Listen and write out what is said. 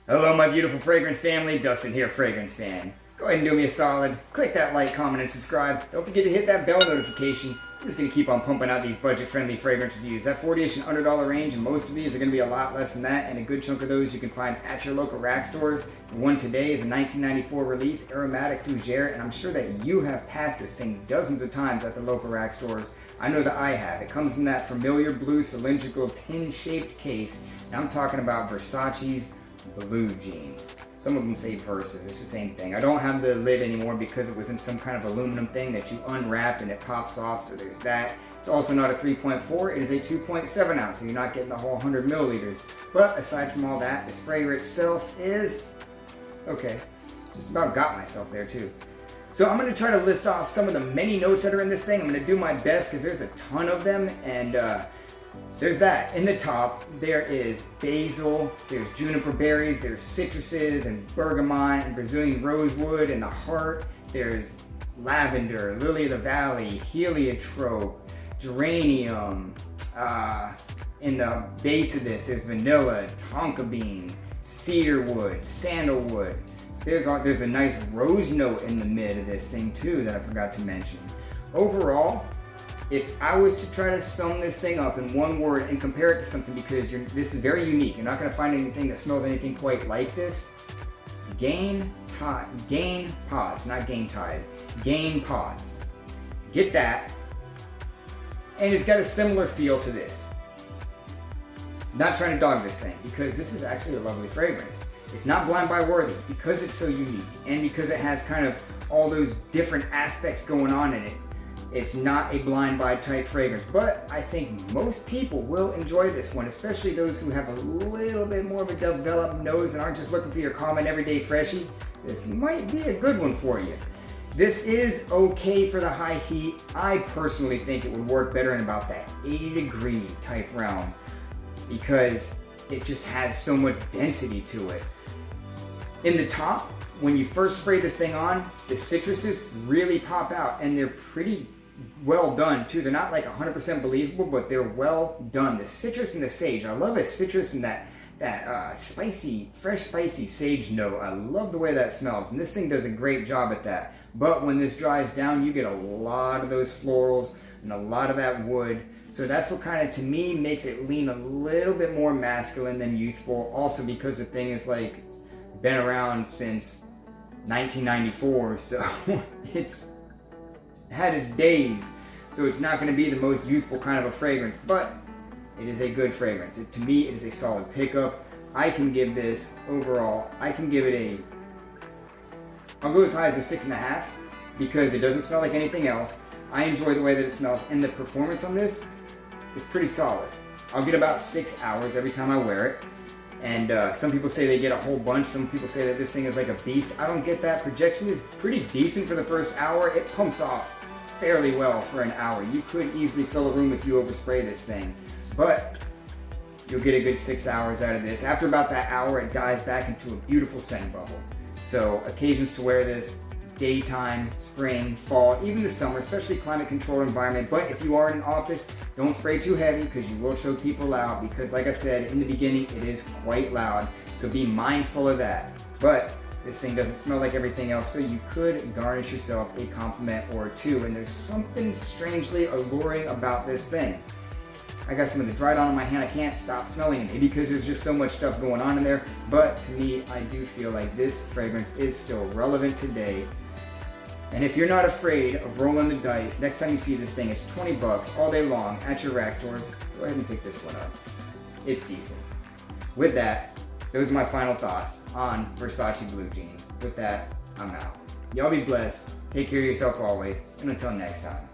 Hello, my beautiful fragrance family. Dustin here, Fragrance Fan. Go ahead and do me a solid. Click that like, comment, and subscribe. Don't forget to hit that bell notification. I'm just going to keep on pumping out these budget-friendly fragrance reviews. That $40-ish and $100 range, and most of these are going to be a lot less than that, and a good chunk of those you can find at your local rack stores. The one today is a 1994 release, Aromatic Fougere, and I'm sure that you have passed this thing dozens of times at the local rack stores. I know that I have. It comes in that familiar blue cylindrical tin-shaped case, and I'm talking about Versace's Blue Jeans. Some of them say Versace, it's the same thing. I don't have the lid anymore because it was in some kind of aluminum thing that you unwrap and it pops off, so there's that. It's also not a 3.4, it is a 2.7 ounce, so you're not getting the whole 100 milliliters. But aside from all that, the sprayer itself is okay. Just about got myself there too. So I'm going to try to list off some of the many notes that are in this thing. I'm going to do my best because there's a ton of them, and there's that. In the top, there is basil, there's juniper berries, there's citruses and bergamot and Brazilian rosewood in the heart. There's lavender, lily of the valley, heliotrope, geranium. In the base of this, there's vanilla, tonka bean, cedarwood, sandalwood. There's a nice rose note in the mid of this thing too that I forgot to mention. Overall, if I was to try to sum this thing up in one word and compare it to something, because this is very unique, you're not going to find anything that smells anything quite like this. Gain pods, not Gain Tide. Gain pods. Get that. And it's got a similar feel to this. Not trying to dog this thing, because this is actually a lovely fragrance. It's not blind buy worthy because it's so unique and because it has kind of all those different aspects going on in it. It's not a blind buy type fragrance, but I think most people will enjoy this one, especially those who have a little bit more of a developed nose and aren't just looking for your common everyday freshie. This might be a good one for you. This is okay for the high heat. I personally think it would work better in about that 80-degree type realm because it just has so much density to it. In the top, when you first spray this thing on, the citruses really pop out, and they're pretty well done too. They're not like 100% believable, but they're well done. The citrus and the sage. I love a citrus and that spicy, fresh spicy sage note. I love the way that smells, and this thing does a great job at that. But when this dries down, you get a lot of those florals and a lot of that wood. So that's what kind of, to me, makes it lean a little bit more masculine than youthful. Also because the thing is like been around since 1994, so it's had its days, so it's not going to be the most youthful kind of a fragrance, but it is a good fragrance. To me, it is a solid pickup. I can give this overall, I'll go as high as a 6.5 because it doesn't smell like anything else. I enjoy the way that it smells, and the performance on this is pretty solid. I'll get about 6 hours every time I wear it. And some people say they get a whole bunch. Some people say that this thing is like a beast. I don't get that. Projection is pretty decent for the first hour. It pumps off fairly well for an hour. You could easily fill a room if you overspray this thing. But you'll get a good 6 hours out of this. After about that hour, it dies back into a beautiful scent bubble. So occasions to wear this: daytime, spring, fall, even the summer, especially climate controlled environment. But if you are in an office, don't spray too heavy because you will choke people out, because like I said in the beginning, it is quite loud. So be mindful of that. But this thing doesn't smell like everything else, so you could garnish yourself a compliment or two. And there's something strangely alluring about this thing. I got some of the dried on in my hand. I can't stop smelling it because there's just so much stuff going on in there. But to me, I do feel like this fragrance is still relevant today. And if you're not afraid of rolling the dice, next time you see this thing, it's $20 all day long at your rack stores. Go ahead and pick this one up. It's decent. With that, those are my final thoughts on Versace Blue Jeans. With that, I'm out. Y'all be blessed. Take care of yourself always. And until next time.